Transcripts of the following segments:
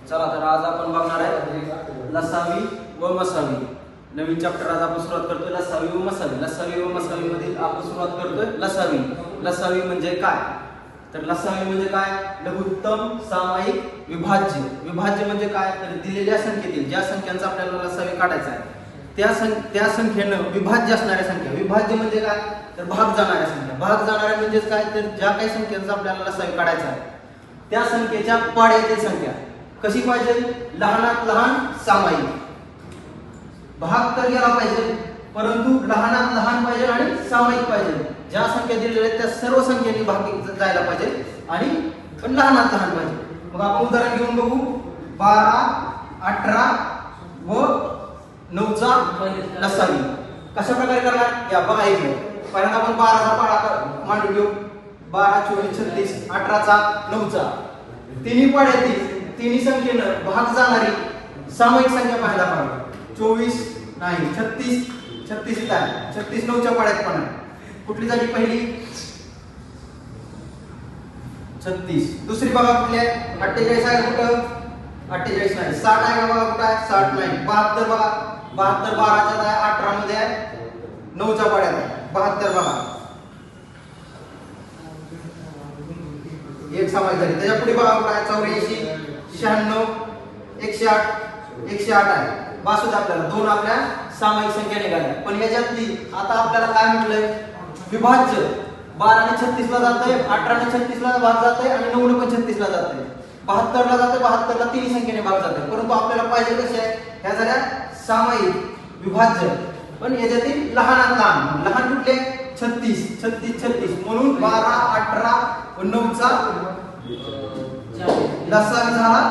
चला तर आज आपण बघणार आहे लसावी व मसावी। नवीन चॅप्टर आज आपण सुरुवात करतोय लसावी व मसावी। लसावी व मसावी मधील आपण सुरुवात करतोय लसावी। लसावी म्हणजे काय? तर लसावी म्हणजे काय? लघुत्तम सामायिक विभाज्य। विभाज्य म्हणजे काय? तर दिलेल्या संख्येतील ज्या संख्यांचा आपल्याला लसावी काढायचा आहे त्या संख्येनं विभाज्य असणाऱ्या संख्या। विभाज्य म्हणजे काय? तर भाग जाणाऱ्या संख्या। भाग जाणाऱ्या म्हणजे काय? तर ज्या काही संख्यांचा आपल्याला लसावी काढायचा आहे त्या संख्येच्या पाड्यातील संख्या कशी पाहिजे? लहानात लहान सामायिक। भाग तर गेला पाहिजे परंतु लहानात लहान पाहिजे आणि सामायिक पाहिजे। ज्या संख्या दिलेल्या आहेत त्या सर्व संख्यांनी भाग जायला पाहिजे आणि पण लहानात लहान पाहिजे। मग आपण उदाहरण घेऊन बघू। 12, 18 व 9चा लसावी कशा प्रकारे करणार या बघा। इथे पहिल्यांदा आपण 12चा पाडा मांडून घेऊ। 12, 24, 36, 18चा 9चा तिन्ही पाड्यातील तिन्ही संख्येनं भाग जाणारी सामायिक संख्या पाहायला पाहिजे। 24 नाही 36 इथं आहे। 36 9च्या पाड्यात पण आहे। कुठली झाली पहिली? 36। दुसरी बघा कुठली आहे? 48 आहे कुठं? 48 नाही। 60 आहे का बघा कुठं आहे? 60 नाही। 72 बघा 72 12च्यात आहे 18 मध्ये आहे 9च्या पाड्यात आहे 72 बघा एक सामायिक झाली। त्याच्या पुढे बघा कुठं आहे? 84 96 108 आहे। बासूद आपल्याला दोन आपल्या सामायिक संख्या निघाल्या। पण याच्यातली आता आपल्याला काय म्हटलंय? विभाज्य 12 ने 36 ला जातंय, 18 ने 36 ला भाग जातंय आणि 9 ने पण 36 ला जातंय, 72 ला जातंय, 72 ला तिन्ही संख्येने भाग जातंय। परंतु आपल्याला पाहिजे कसे आहे? ह्या झाल्या सामायिक विभाज्य पण याच्यातील लहानात लहान। लहान कुठले? 36 म्हणून 12, 18 व 9चा लसावी झाला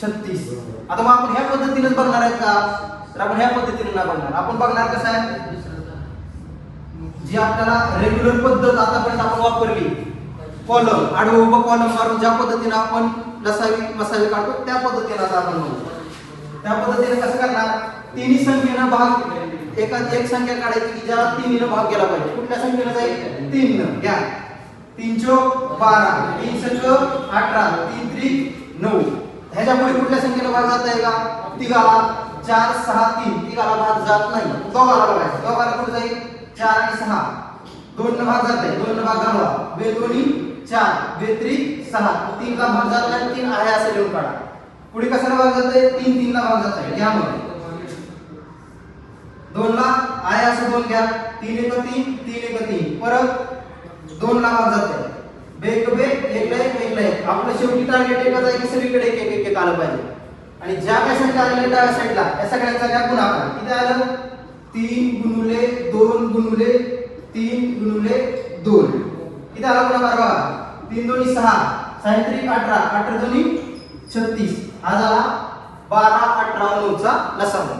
36। आता मग आपण ह्या पद्धतीनेच बघणार आहेत का? तर आपण ह्या पद्धतीने ना बघणार। आपण बघणार कसं आहे? जी आपल्याला रेग्युलर पद्धत आतापर्यंत आपण वापरली कॉलम आडवं उभं कॉलम मारून ज्या पद्धतीने आपण लसावी मसावी काढतो त्या पद्धतीने आता आपण बघू। त्या पद्धतीने कसं करणार? तिन्ही संख्येनं भाग एक संख्या काढायची की ज्याला तिन्हीने भाग गेला पाहिजे। कुठल्या संख्येनं जाईल? 3 न घ्या। 3 चौक 12, 3 संख 18, 3 त्रिक 9। ह्याच्या पुढे कुठल्या संख्येला भाग जात आहे का? तिघाला 4, 6, 3 तिघाला भाग जात नाही। दोघाला बघायचं। दोघाला कुठे जाईल? 4 आणि 6 2 न भाग जात आहे। 2 न भाग घालवा। बे दोन्ही 4 बे त्रिक 6 3 ला भाग जात नाही। 3 आहे असं लिहून काढा। पुढे कशाला भाग जात आहे? 3 ला भाग जात आहे। घ्या मग 2 ला आहे असं 2 घ्या। 3 1 3 3 1 3 परत 2 ला भाग जात आहे। बे एक बे एक ला एक आपलं शेवटी टार्गेट एकच आहे की सगळीकडे एक एक आलं पाहिजे। आणि ज्या काही संख्या आलेल्या डाव्या साईडला या सगळ्यांचा घ्या गुणाकार। किती आलं? 3 गुणुले 2 गुणुले 3 गुणुले 2 किती आला गुणाकार बघा? 3 दोन्ही 6 6 त्रिक 18 18 दोन्ही 36 हा झाला 12, 18 9चा लसावा।